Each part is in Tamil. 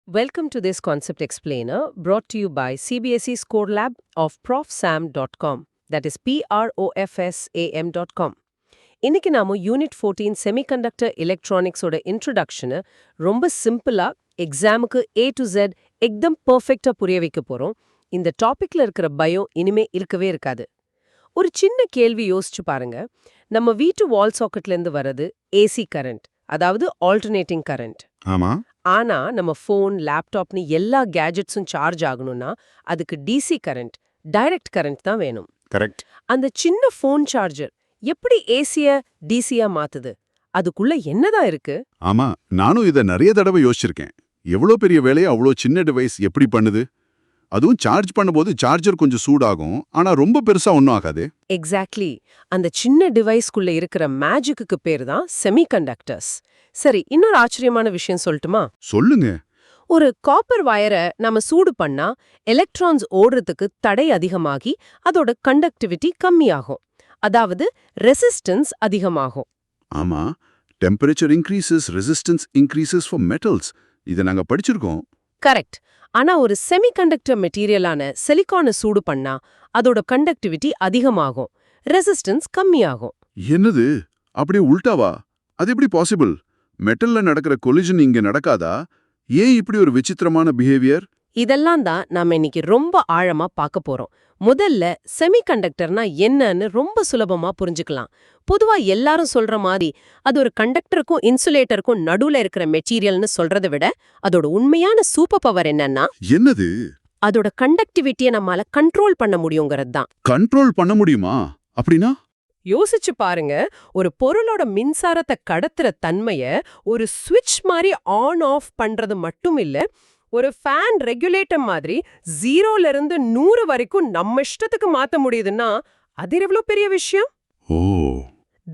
Welcome to this Concept Explainer brought to you by CBSE Score Lab of profsam.com. That is profsam.com. இன்னைக்கு நாம யூனிட் 14 செமிகண்டக்டர் எலக்ட்ரானிக்ஸோட இன்ட்ரோடக்ஷனை ரொம்ப சிம்பிளா எக்ஸாமுக்கு A to Z எக்தம் பெர்ஃபெக்ட்டா புரிய வைக்க போறோம். இந்த டாபிக்ல இருக்கிற பயம் இனிமே இருக்கவே இருக்காது. ஒரு சின்ன கேள்வி யோசிச்சு பாருங்க. நம்ம வீட்டு வால் சாக்கெட்ல இருந்து வர்றது ஏசி கரண்ட், அதாவது ஆல்டர்னேட்டிங் கரண்ட். ஆமா. ஆனா நம்ம ஃபோன், லேப்டாப்னு எல்லா கேஜெட்ஸும் சார்ஜ் ஆகணும்னா அதுக்கு டிசி கரண்ட், டைரக்ட் கரண்ட் தான் வேணும். கரெக்ட். அந்த சின்ன ஃபோன் சார்ஜர் எப்படி ஏசிய டிசியா மாத்துது? அதுக்குள்ள என்னதான் இருக்கு? ஆமா, நானும் இத நிறைய தடவை யோசிச்சிருக்கேன். எவ்வளோ பெரிய வேலையை அவ்வளோ சின்ன டிவைஸ் எப்படி பண்ணுது? அதுவும் சார்ஜ் பண்ணும்போது சார்ஜர் கொஞ்சம் சூடாகும், ஆனா ரொம்ப பெருசா ஒன்றும் ஆகாது. எக்ஸாக்ட்லி. அந்த சின்ன டிவைஸ்க்குள்ள இருக்கிற மேஜிக்கு பேர் தான் செமிகண்டக்டர்ஸ். சரி, இன்னொரு ஆச்சரியமான விஷயம் சொல்லட்டுமா? சொல்லுங்க. ஒரு காப்பர் வயரை நாம சூடு பண்ணா எலக்ட்ரான்ஸ் ஓடுறதுக்கு தடை அதிகமாகி அதோட கண்டக்டிவிட்டி கம்மியாகும். அதாவது ரெசிஸ்டன்ஸ் அதிகமாகும். ஆமா, temperature increases, resistance increases for metals. இதை நாங்க படிச்சிருக்கோம். கரெக்ட். ஆனா ஒரு செமிகண்டக்டர் மெட்டீரியலான சிலிக்கானை சூடு பண்ணா அதோட கண்டக்டிவிட்டி அதிகமாகும், ரெசிஸ்டன்ஸ் கம்மியாகும். என்னது, அப்படியே உல்டாவா? அது எப்படி பாசிபிள்? மெட்டல்ல நடக்கிற கொலிஷன் இங்க நடக்காதா? ஏன் இப்படி ஒரு விசித்திரமான பிஹேவியர்? இதெல்லாம் தான் நாம இன்னைக்கு ரொம்ப ஆழமா பார்க்க போறோம். முதல்ல செமிகண்டக்டர்னா என்னன்னு ரொம்ப சுலபமா புரிஞ்சுக்கலாம். பொதுவா எல்லாரும் சொல்ற மாதிரி அது ஒரு கண்டக்டருக்கும் இன்சுலேட்டருக்கும் நடுவுல இருக்கிற மெட்டீரியல்னு சொல்றதை விட அதோட உண்மையான சூப்பர் பவர் என்னன்னா, என்னது? அதோட கண்டக்டிவிட்டியை நம்மால கண்ட்ரோல் பண்ண முடியுங்கிறது தான். கண்ட்ரோல் பண்ண முடியுமா? அப்படின்னா யோசிச்சு பாருங்க. ஒரு பொருளோட மின்சாரத்தை கடத்துற தன்மைய ஒரு ஸ்விட்ச் மாதிரி ஆன் ஆஃப் பண்றது மட்டும் இல்ல, ஒரு ஃபேன் ரெகுலேட்டர் மாதிரி 0ல இருந்து 100 வரைக்கும் நம்ம இஷ்டத்துக்கு மாத்த முடியுதுன்னா அது எவ்வளவு பெரிய விஷயம்? ஓ.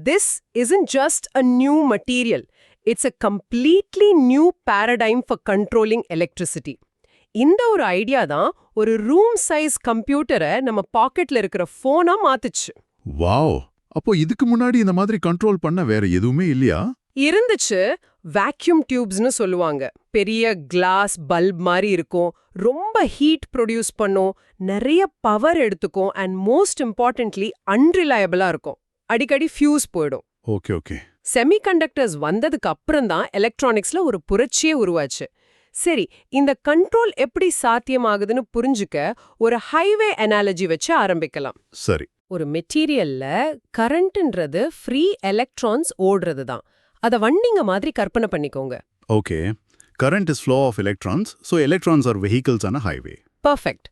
This isn't just a new material. It's a completely new paradigm for controlling electricity. இந்த ஒரு ஐடியா தான் ஒரு ரூம் சைஸ் கம்ப்யூட்டரை நம்ம பாக்கெட்ல இருக்கிற போனா மாத்துச்சு. வாவ். அப்போ இதுக்கு முன்னாடி இந்த மாதிரி கண்ட்ரோல் பண்ண வேற எதுவுமே இல்லையா? இருந்துச்சு. வேக்யூம் டியூப்ஸ்னு சொல்லுவாங்க. பெரிய கிளாஸ் பல்ப் மாதிரி இருக்கும், ரொம்ப ஹீட் ப்ரொடியூஸ் பண்ணும், நிறைய பவர் எடுத்துக்கும், அண்ட் மோஸ்ட் இம்பார்ட்டன்ட்லி அன்ரிலையபிளா இருக்கும். அடிக்கடி ஃபியூஸ் போயிடும். Okay okay. செமிகண்டக்டர்ஸ் வந்ததுக்கு அப்புறம் தான் எலக்ட்ரானிக்ஸ்ல ஒரு புரட்சியே உருவாச்சு. சரி, இந்த கண்ட்ரோல் எப்படி சாத்தியமாகுதுன்னு புரிஞ்சுக்க ஒரு ஹைவே அனாலஜி வச்சு ஆரம்பிக்கலாம். சரி. ஒரு மெட்டீரியல்ல கரண்ட்ன்றது ஃப்ரீ எலக்ட்ரான்ஸ் ஓடுறது தான். அத வண்டிங்க மாதிரி கற்பனை பண்ணிக்கோங்க. Okay. Current is flow of electrons, so electrons are vehicles on a highway. Perfect.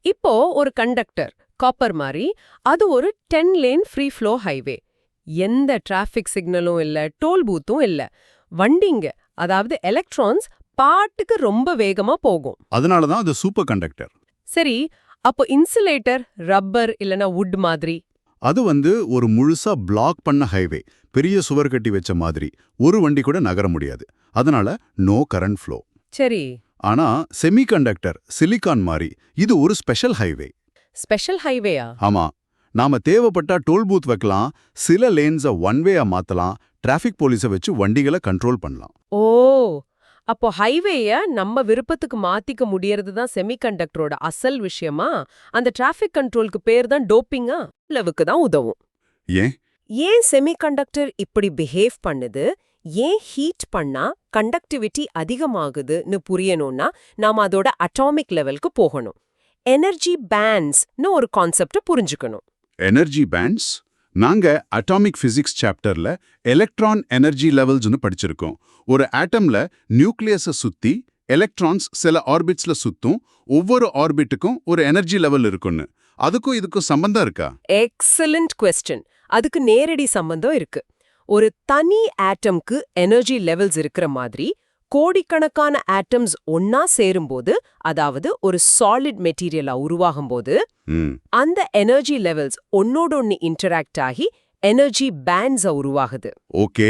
இப்போ ஒரு கண்டக்டர் காப்பர் மாதிரி, அது ஒரு 10 லேன் ஃப்ரீ ஃப்ளோ ஹைவே. எந்த டிராஃபிக் சிக்னலும் இல்ல, டோல் பூத்தும் இல்ல. வண்டிங்க, அதாவது எலக்ட்ரான்ஸ் பாட்டுக்கு ரொம்ப வேகமா போகும். அதனால தான் அது சூப்பர் கண்டக்டர். சரி, அப்போ இன்சுலேட்டர் ரப்பர் இல்லனா வுட் மாதிரி? அது ஒரு முழுசா பிளாக் பண்ண ஹைவே, பெரிய சுவர் கட்டி வச்ச மாதிரி. ஒரு வண்டி கூட நகர முடியாது. அதனால நோ கரண்ட் ஃப்ளோ. சரி. ஆனா செமிகண்டக்டர் சிலிகான் மாதிரி இது ஒரு ஸ்பெஷல் ஹைவே. ஸ்பெஷல் ஹைவேயா? ஆமா. நாம தேவைப்பட்டா டோல் பூத் வைக்கலாம், சில லேன்ஸை ஒன் வேயா மாத்தலாம், டிராஃபிக் போலீஸை வச்சு வண்டிகளை கண்ட்ரோல் பண்ணலாம். ஓ, அப்போ ஹைவேய நம்ம விருப்பத்துக்கு மாத்திக்க முடியறது தான் செமிகண்டக்டரோட அசல் விஷயமா? அந்த டிராஃபிக் கண்ட்ரோலுக்கு பேர் தான் டோப்பிங்கா? அளவுக்கு தான் உதவும். ஏன்? ஏன் செமிகண்டக்டர் இப்படி பிஹேவ் பண்ணுது, ஏன் ஹீட் பண்ணா கண்டக்டிவிட்டி அதிகமாகுதுன்னு புரியணும்னா நாம அதோட அட்டாமிக் லெவலுக்கு போகணும். எனர்ஜி பேண்ட்ஸ்னு ஒரு கான்செப்ட புரிஞ்சுக்கணும். Energy bands? நாங்க அட்டாமிக் பிசிக்ஸ் சாப்டர்ல எலக்ட்ரான் எனர்ஜி லெவல்ஸ்னு படிச்சிருக்கோம். ஒரு ஆட்டம்ல நியூக்ளியஸை சுத்தி எலக்ட்ரான்ஸ் சில ஆர்பிட்ஸ்ல சுத்தும், ஒவ்வொரு ஆர்பிட்டுக்கும் ஒரு எனர்ஜி லெவல் இருக்குன்னு. அதுக்கும் இதுக்கும் சம்பந்தம் இருக்கா? Excellent question. அதுக்கு நேரடி சம்பந்தம் இருக்கு. ஒரு தனி ஆட்டம்க்கு எனர்ஜி லெவல்ஸ் இருக்கிற மாதிரி கோடிக்கணக்கான ஆட்டம்ஸ் ஒன்னா சேரும்போது, அதாவது ஒரு சாலிட் மெட்டீரியலா உருவாகும்போது, அந்த எனர்ஜி லெவல்ஸ் ஒன்னோடொன்னு இன்டராக்ட் ஆகி எனர்ஜி பேண்ட்ஸா உருவாகுது. ஓகே,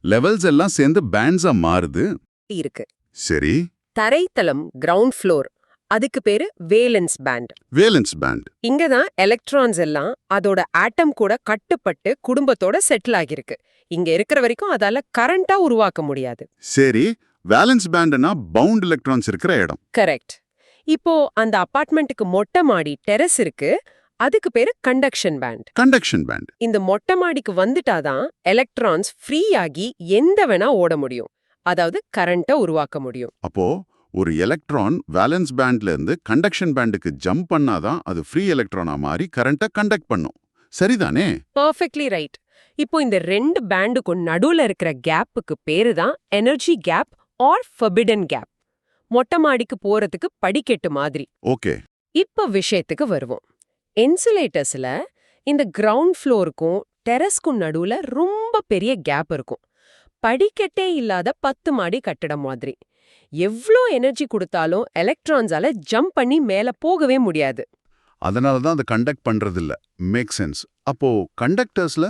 லெவல்ஸ் எல்லாம் சேர்ந்து பேண்ட்ஸா மாறுது. இருக்கு. சரி. தரைத்தளம் கிரவுண்ட் ஃப்ளோர், அதுக்கு பேரு வேலன்ஸ் பேண்ட். Valence band. இங்கதான் எலக்ட்ரான்ஸ் எல்லாம் அதோட ஆட்டம் கூட கட்டுப்பட்டு குடும்பத்தோட செட்டில் ஆகிருக்கு. இங்க இருக்கிற வரைக்கும் அதால கரண்டா உருவாக்க முடியாது. சரி, வேலன்ஸ் பேண்ட்னா பவுண்ட் எலக்ட்ரான்ஸ் இருக்கிற இடம். கரெக்ட். இப்போ அந்த அபார்ட்மெண்ட்டுக்கு மொட்டை மாடி டெரஸ் இருக்கு, அதுக்கு பேரு கண்டக்ஷன் பேண்ட். Conduction pant. இந்த மொட்டை மாடிக்கு வந்துட்டாதான் எலக்ட்ரான்ஸ் ஃப்ரீ ஆகி எந்த வேணா ஓட முடியும், அதாவது கரண்ட்டை உருவாக்க முடியும். அப்போ ஒரு எலக்ட்ரான் வேலன்ஸ் பேண்ட்ல இருந்து கண்டக்ஷன் பேண்டுக்கு ஜம்ப் பண்ணாதான் அது ஃப்ரீ எலக்ட்ரானா மாறி கரண்ட்டை கண்டக்ட் பண்ணும். சரிதானே? Perfectly right. இப்போ இந்த ரெண்டு பேண்டுக்கும் நடுவுல இருக்கிற கேப்புக்கு பேரு தான் energy gap or forbidden gap. மொட்டை மாடிக்கு போறதுக்கு படிக்கட்டு மாதிரி. ஓகே. இப்ப விஷயத்துக்கு வருவோம். இன்சுலேட்டர்ஸ்ல இந்த கிரவுண்ட் ஃப்ளோருக்கும் டெரஸ்க்கும் நடுவுல ரொம்ப பெரிய கேப் இருக்கும். படிக்கட்டே இல்லாத 10 மாடி கட்டடம் மாதிரி. எவ்ளோ எனர்ஜி கொடுத்தாலும் எலக்ட்ரான்ஸால ஜம்ப் பண்ணி மேல போகவே முடியாது. அதனால தான் அது கண்டக்ட் பண்றது இல்ல. Make sense. அப்போ கண்டக்டர்ஸ்ல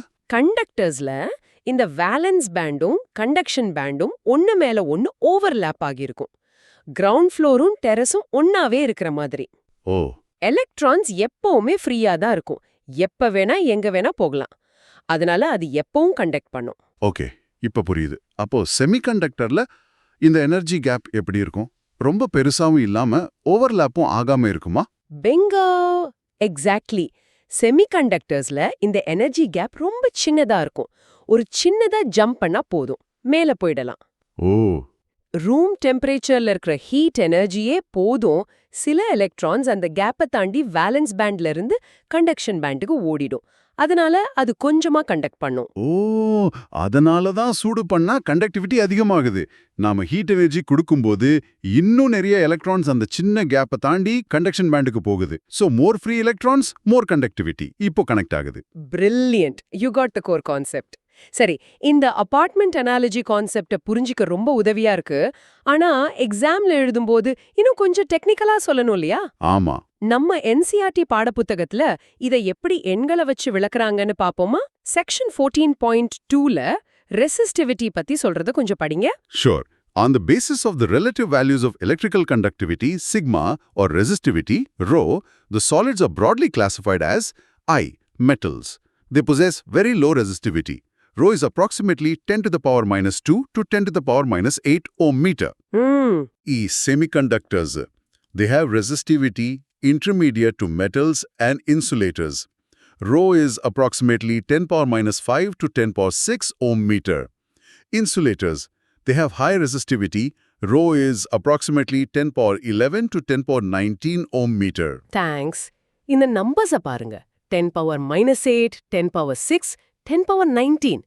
இந்த வேலன்ஸ் பேண்டும் கண்டக்ஷன் பேண்டும் ஒன்னு மேல ஒன்னு ஓவர்லாப் ஆகியிருக்கும். கிரவுண்ட் ஃப்ளோரும் டெரஸும் ஒன்னாவே இருக்கிற மாதிரி. ஓ. எலக்ட்ரான்ஸ் எப்பவுமே ஃப்ரீயா தான் இருக்கும். எப்ப வேணா எங்க வேணா போகலாம். அதனால அது எப்பவும் கண்டக்ட் பண்ணும். ஓகே, இப்ப புரியுது. அப்போ செமிகண்டக்டர்ல இந்த எனர்ஜி கேப் எப்படி இருக்கும்? ரொம்ப பெருசாவும் இல்லாம ஓவர்லாப்பும் ஆகாம இருக்குமா? பெங்கோ! எக்ஸாக்ட்லி. செமிகண்டக்டர்ஸ்ல இந்த எனர்ஜி கேப் ரொம்ப சின்னதா இருக்கும். ஒரு சின்னதா ஜம்ப் பண்ணா போதும், மேல போயிடலாம். ஓ. ரூம் டெம்பரேச்சர்ல இருக்கிற ஹீட் எனர்ஜியே போதும், சில எலக்ட்ரான்ஸ் அந்த கேப்பை தாண்டி வேலன்ஸ் பேண்ட்ல இருந்து கண்டக்ஷன் பேண்டுக்கு ஓடிடும். அதனால அது கொஞ்சமா கண்டக்ட் பண்ணும். ஓ, அதனால தான் சூடு பண்ணா கண்டக்டிவிட்டி அதிகமாகுது. நாம ஹீட் எனர்ஜி கொடுக்கும்போது இன்னும் நிறைய எலக்ட்ரான்ஸ் அந்த சின்ன கேப்பை தாண்டி கண்டக்ஷன் பேண்டுக்கு போகுது. So more free electrons, more conductivity. இப்போ கனெக்ட் ஆகுது. Brilliant. You got the core concept. சரி, இந்த அபார்ட்மெண்ட் அனாலஜி கான்செப்ட புரிஞ்சிக்க ரொம்ப உதவியா இருக்கு. ஆனா எக்ஸாம்ல எழுதும்போது இன்னும் கொஞ்சம் டெக்னிக்கலா சொல்லணும் இல்லையா? ஆமா. நம்ம NCERT பாடப்புத்தகத்துல இதை எப்படி எண்களை வச்சு விளக்குறாங்கன்னு பாப்போமா? செக்ஷன் 14.2ல ரெசிஸ்டிவிட்டி பத்தி சொல்றத கொஞ்சம் படிங்க. Sure. On the basis of the relative values of electrical conductivity, sigma, or resistivity, rho, the solids are broadly classified as I, metals. They possess very low resistivity. Rho is approximately 10 to the power minus 2 to 10 to the power minus 8 ohm meter. E, semiconductors. They have resistivity intermediate to metals and insulators. Rho is approximately 10 power minus 5 to 10 power 6 ohm meter. Insulators. They have high resistivity. Rho is approximately 10 power 11 to 10 power 19 ohm meter. Thanks. இந்த நம்பர்ஸ பாருங்க. 10 power minus 8, 10 power 6, 10 power 19.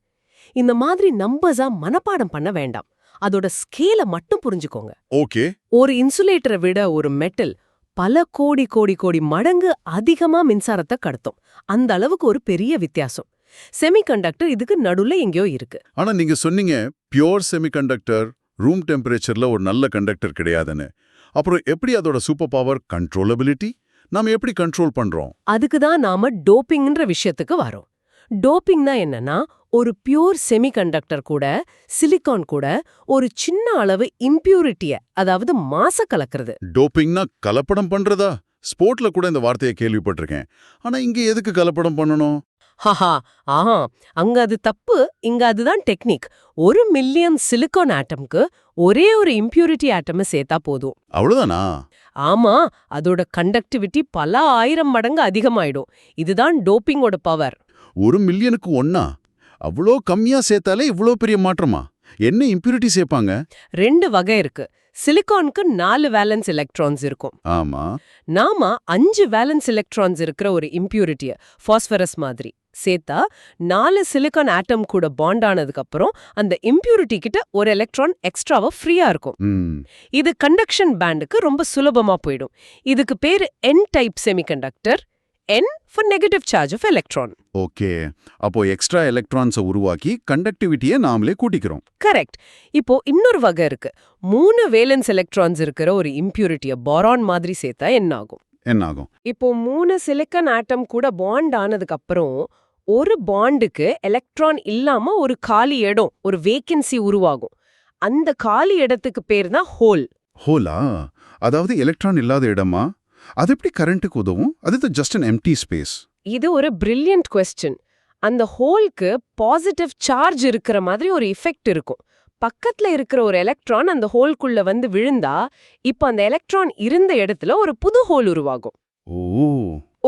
இந்த மாதிரி நம்பர்ஸா மனப்பாடம் பண்ண வேண்டாம். அதோட ஸ்கேலை மட்டும் புரிஞ்சுக்கோங்க. Okay. ஒரு இன்சுலேட்டரை விட ஒரு மெட்டல் பல கோடி கோடி கோடி மடங்கு அதிகமா மின்சாரத்தை கடத்தும். அந்த அளவுக்கு ஒரு பெரிய வித்தியாசம். செமிகண்டக்டர் இதுக்கு நடுவுல எங்கேயோ இருக்கு. ஆனா நீங்க சொன்னீங்க பியூர் செமிகண்டக்டர் ரூம் டெம்பரேச்சர்ல ஒரு நல்ல கண்டக்டர் கிடையாதுன்னு. அப்புறம் எப்படி அதோட சூப்பர் பவர் கண்ட்ரோலபிலிட்டி? நாம எப்படி கண்ட்ரோல் பண்றோம்? அதுக்கு தான் நாம டோப்பிங்ன்ற விஷயத்துக்கு வரோம். டோப்பிங்னா என்னன்னா, ஒரு பியூர் செமிகண்டக்டர் கூட சிலிகான் கூட ஒரு சின்ன அளவு இம்பியூரிட்டிய, அதாவது மாச கலக்கிறது. டோப்பிங்னா கலப்படம் பண்றதா? ஸ்போர்ட்ல கூட இந்த வார்த்தையை கேள்விப்பட்டிருக்கேன். ஆனா இங்க எதுக்கு கலப்படம் பண்ணணும்? ஹஹா, ஆஹா, அங்க அது தப்பு, இங்க அதுதான் டெக்னிக். 1 மில்லியன் சிலிகான் ஆட்டம்க்கு ஒரே ஒரு இம்பியூரிட்டி ஆட்டமை சேர்த்தா போதும். அவ்வளவுதானா? ஆமா, அதோட கண்டக்டிவிட்டி பல 1000 மடங்கு அதிகமாயிடும். இதுதான் டோப்பிங்கோட பவர். 1 மில்லியனுக்கு ஒண்ணா? அவ்வளோ கம்மியா சேர்த்தாலே இவ்வளோ பெரிய மாற்றமா? என்ன இம்பியூரிட்டி சேர்ப்பாங்க? 2 வகை இருக்கு. சிலிகானுக்கு 4 வேலன்ஸ் எலக்ட்ரான்ஸ் இருக்கும். ஆமா. நாம 5 வேலன்ஸ் எலக்ட்ரான்ஸ் இருக்கிற ஒரு இம்பியூரிட்டிய, பாஸ்பரஸ் மாதிரி சேர்த்தா 4 சிலிகான் ஆட்டம் கூட பாண்ட் ஆனதுக்கு அப்புறம் அந்த இம்பியூரிட்டி கிட்ட ஒரு எலக்ட்ரான் எக்ஸ்ட்ராவா ஃப்ரீயா இருக்கும். இது கண்டக்ஷன் பேண்டுக்கு ரொம்ப சுலபமா போயிடும். இதுக்கு பேரு N type semiconductor. N for negative charge of electron. Okay. அப்போ எக்ஸ்ட்ரா எலக்ட்ரான்ஸை உருவாக்கி கண்டக்டிவிட்டியை நாமளே கூட்டிக்கிறோம். கரெக்ட். இப்போ இன்னொரு வகை இருக்கு. 3 வேலன்ஸ் எலக்ட்ரான்ஸ் இருக்கிற ஒரு இம்பியூரிட்டிய போரான் மாதிரி சேர்த்தா என்ன ஆகும்? இப்போ 3 சிலிக்கான் ஆட்டம் கூட பாண்ட் ஆனதுக்கு அப்புறம் ஒரு பாண்டுக்கு எலக்ட்ரான் இல்லாம ஒரு காலி இடம், ஒரு வேக்கன்சி உருவாகும். அந்த காலி இடத்துக்கு பேர் தான் ஹோல். ஹோலா? அதாவது எலக்ட்ரான் இல்லாத இடமா? அது எப்படி கரண்ட்டுக்கு உதவும்? அது ஜஸ்ட் an empty space. இது ஒரு பிரில்லியன்ட் क्वेश्चन. அந்த ஹோல்க்கு பாசிட்டிவ் சார்ஜ் இருக்கிற மாதிரி ஒரு எஃபெக்ட் இருக்கும். பக்கத்துல இருக்கிற ஒரு எலக்ட்ரான் அந்த ஹோல்குள்ள வந்து விழுந்தா இப்ப அந்த எலக்ட்ரான் இருந்த இடத்துல ஒரு புது ஹோல் உருவாகும். ஓ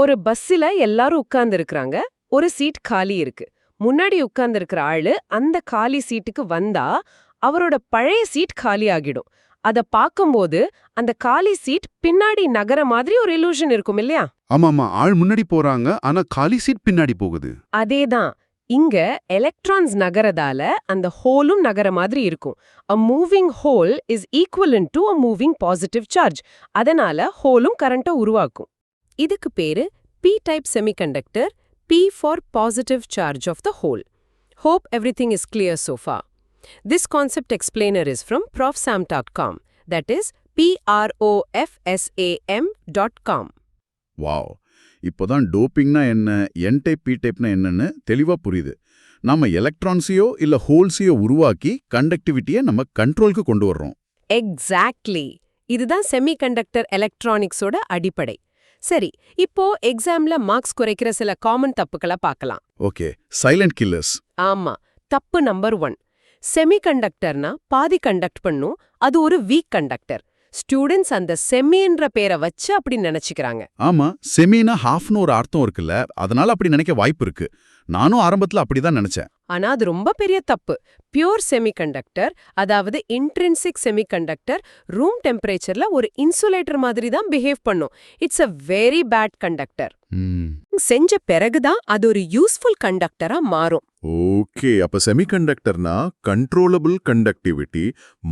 ஒரு பஸ்ஸில எல்லாரும் உட்கார்ந்து இருக்கிறாங்க. ஒரு சீட் காலி இருக்கு. முன்னாடி உட்கார்ந்து இருக்கிற ஆளு அந்த காலி சீட்டுக்கு வந்தா அவரோட பழைய சீட் காலி ஆகிடும். அத பாக்கும்போது அந்த காலி சீட் பின்னாடி நகர மாதிரி ஒரு illusion இருக்கும் இல்லையா? ஆமாமா, ஆள் முன்னாடி போறாங்க, ஆனா காலி சீட் பின்னாடி போகுது. அதேதான். இங்க எலக்ட்ரான்ஸ் நகரதால அந்த ஹோலும் நகர மாதிரி இருக்கும். A moving hole is equivalent to a moving positive charge. அதனால ஹோலும் கரண்ட்டை உருவாக்கும். இதுக்கு பேரு P-type semiconductor, P for positive charge of the hole. Hope everything is clear so far. This concept explainer is from profsam.com. That is profsam.com. Wow, இப்போதான் டோப்பிங்னா என்ன, என் டைப் பி டைப்னா என்னன்னு தெளிவா புரியுது. நாம எலக்ட்ரான்ஸையோ இல்ல ஹோல்ஸையோ உருவாக்கி கண்டக்டிவிட்டியை நம்ம கண்ட்ரோலுக்கு கொண்டு வர்றோம். எக்ஸாக்ட்லி. இதுதான் செமிகண்டக்டர் எலக்ட்ரானிக்ஸோட அடிப்படை. சரி, இப்போ எக்ஸாம்ல மார்க்ஸ் குறைக்கிற சில காமன் தப்புக்களை பார்க்கலாம். Okay, silent killers. ஆமா, தப்பு நம்பர் 1. செமிகண்டக்டர்னா பாதி கண்டக்ட் பண்ணும், அது ஒரு வீக் கண்டக்டர். ஸ்டூடெண்ட்ஸ் அந்த செமின்ற பேரை வச்சு அப்படி நினைச்சுக்கிறாங்க. ஆமா, செமினா ஹாஃப்னு ஒரு அர்த்தம் இருக்குல்ல, அதனால அப்படி நினைக்க வாய்ப்பு இருக்கு. நானும் ஆரம்பத்துல அப்படிதான் நினைச்சேன். ஆனா அது ரொம்ப பெரிய தப்பு. பியூர் செமிகண்டக்டர், அதாவது இன்ட்ரின்சிக் செமிகண்டக்டர், ரூம் டெம்பரேச்சர்ல ஒரு இன்சுலேட்டர் மாதிரி தான் பிஹேவ் பண்ணும். It's a very bad conductor. செஞ்ச பிறகுதான் அது ஒரு யூஸ்ஃபுல் கண்டக்டரா மாறும். ஓகே, அப்ப செமிகண்டக்டர்னா கண்ட்ரோலபிள் கண்டக்டிவிட்டி,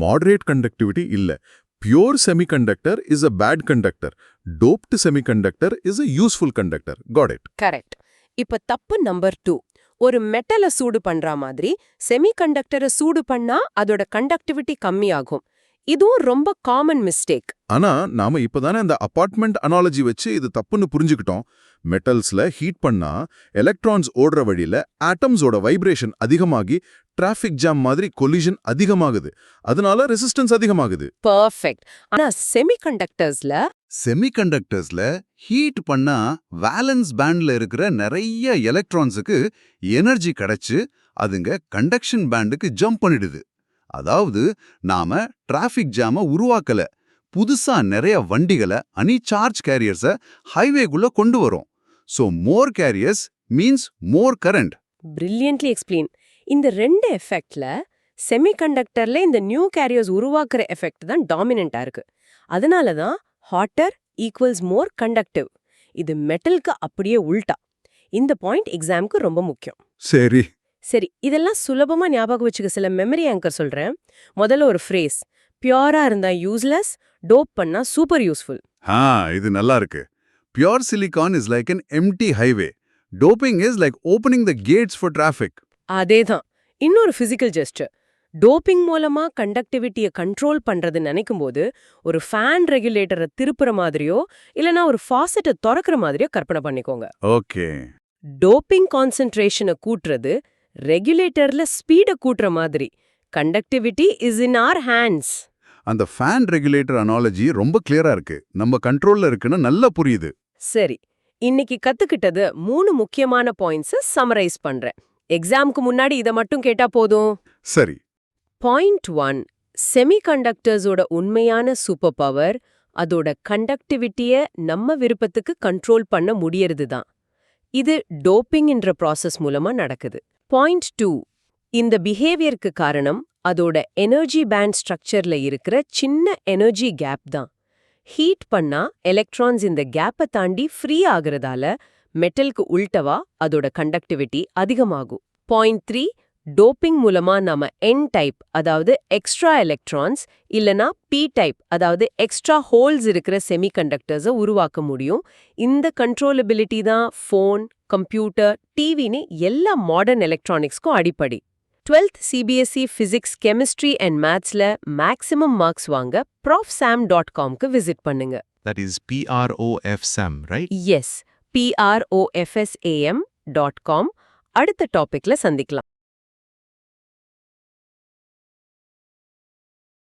மாடரேட் கண்டக்டிவிட்டி இல்ல. Pure semiconductor is a bad conductor. Doped semiconductor is a useful conductor. Got it. Correct. இப்ப தப்பு நம்பர் 2. ஒரு மெட்டலை சூடு பண்ற மாதிரி செமிகண்டக்டரை சூடு பண்ணா அதோட கண்டக்டிவிட்டி கம்மியாகும். இதுவும் ரொம்ப காமன் மிஸ்டேக். ஆனா நாம இப்பதானே இந்த அபார்ட்மெண்ட் அனாலஜி வச்சு இது தப்புன்னு புரிஞ்சுக்கிட்டோம். மெட்டல்ஸ்ல ஹீட் பண்ணா எலக்ட்ரான்ஸ் ஓடுற வழியில ஆட்டம்ஸோட வைப்ரேஷன் அதிகமாகி டிராஃபிக் ஜாம் மாதிரி கொலிஷன் அதிகமாகுது. அதனால ரெசிஸ்டன்ஸ் அதிகமாகுது. பெர்ஃபெக்ட். ஆனா செமிகண்டக்டர்ஸ்ல ஹீட் பண்ணா வேலன்ஸ் பேண்ட்ல இருக்கிற நிறைய எலக்ட்ரான்ஸுக்கு எனர்ஜி கிடைச்சு அதுங்க கண்டக்ஷன் பேண்டுக்கு ஜம்ப் பண்ணிடுது. அதாவது நாம டிராஃபிக் ஜாம உருவாக்கல, புதுசா நிறைய வண்டிகளை அன்சார்ஜ் கேரியர்ஸை ஹைவேக்குள்ள கொண்டு வரோம். So more carriers means more current. Brilliantly explain. இந்த 2 எஃபெக்ட்ல செமிகண்டக்டர்ல இந்த நியூ கேரியர்ஸ் உருவாக்குற எஃபெக்ட் தான் டாமினண்டா இருக்கு. அதனால தான் ஹாட்டர் ஈக்குவல்ஸ் மோர் கண்டக்டிவ். இது மெட்டலுக்கு அப்படியே உல்டா. இந்த பாயிண்ட் எக்ஸாம்க்கு ரொம்ப முக்கியம். சரி சரி, இதெல்லாம் சுலபமா ஞாபகம் வச்சுக்க சில மெமரி ஆங்கர் சொல்றேன். முதல்ல ஒரு ஃப்ரேஸ், பியூரா இருந்தா யூஸ்லெஸ், டோப் பண்ணா சூப்பர் யூஸ்ஃபுல். இது நல்லா இருக்கு. Pure silicon is like an empty highway. Doping is like opening the gates for traffic. அதேதான். இன்னொரு பிசிக்கல் ஜெஸ்டர். டோப்பிங் மூலமா கண்டக்டிவிட்டியை கண்ட்ரோல் பண்றது நினைக்கும்போது ஒரு ஃபேன் ரெகுலேட்டரை திருப்புற மாதிரியோ இல்லனா ஒரு ஃபாசெட்டை திறக்கிற மாதிரியோ கற்பனை பண்ணிக்கோங்க. ஓகே, டோப்பிங் கான்சென்ட்ரேஷனை கூட்டுறது ரெகுலேட்டர்ல ஸ்பீடை கூட்டுற மாதிரி. Conductivity is in our hands. அந்த ஃபேன் ரெகுலேட்டர் அனாலஜி ரொம்ப கிளியரா இருக்கு. நம்ம கண்ட்ரோல்ல இருக்குன்னு நல்லா புரியுது. சரி, இன்னைக்கு கத்துக்கிட்டது 3 முக்கியமான பாயிண்ட்ஸ் சம்மரைஸ் பண்றேன். எக்ஸாம்க்கு முன்னாடி இதை மட்டும் கேட்டா போதும். சரி, பாயிண்ட் 1, செமிகண்டக்டர்ஸோட உண்மையான சூப்பர் பவர் அதோட கண்டக்டிவிட்டியை நம்ம விருப்பத்துக்கு கண்ட்ரோல் பண்ண முடியறது தான். இது டோப்பிங் என்ற ப்ராசஸ் மூலமா நடக்குது. பாயிண்ட் 2, இந்த பிஹேவியருக்கு காரணம் அதோட எனர்ஜி பேண்ட் ஸ்ட்ரக்சர்ல இருக்கிற சின்ன எனர்ஜி கேப் தான். ஹீட் பண்ணா எலக்ட்ரான்ஸ் இந்த கேப்பை தாண்டி ஃப்ரீ ஆகுறதால மெட்டலுக்கு உல்டவா அதோட கண்டக்டிவிட்டி அதிகமாகும். பாயிண்ட் 3, டோப்பிங் மூலமா நாம N டைப் அதாவது எக்ஸ்ட்ரா எலக்ட்ரான்ஸ் இல்லனா P டைப் அதாவது எக்ஸ்ட்ரா ஹோல்ஸ் இருக்கிற செமிகண்டக்டர்ஸை உருவாக்க முடியும். இந்த கண்ட்ரோலபிலிட்டி தான் ஃபோன், கம்ப்யூட்டர், டிவின்னு எல்லா மாடர்ன் எலக்ட்ரானிக்ஸ்க்கும் அடிப்படை. 12th CBSE Physics, Chemistry and Mathsல மேக்ஸிமம் மார்க்ஸ் வாங்க profsam.comக்கு விசிட் பண்ணுங்க. That is PROFSAM, right? Yes, profsam.com. அடுத்த டாபிக்ல சந்திக்கலாம்.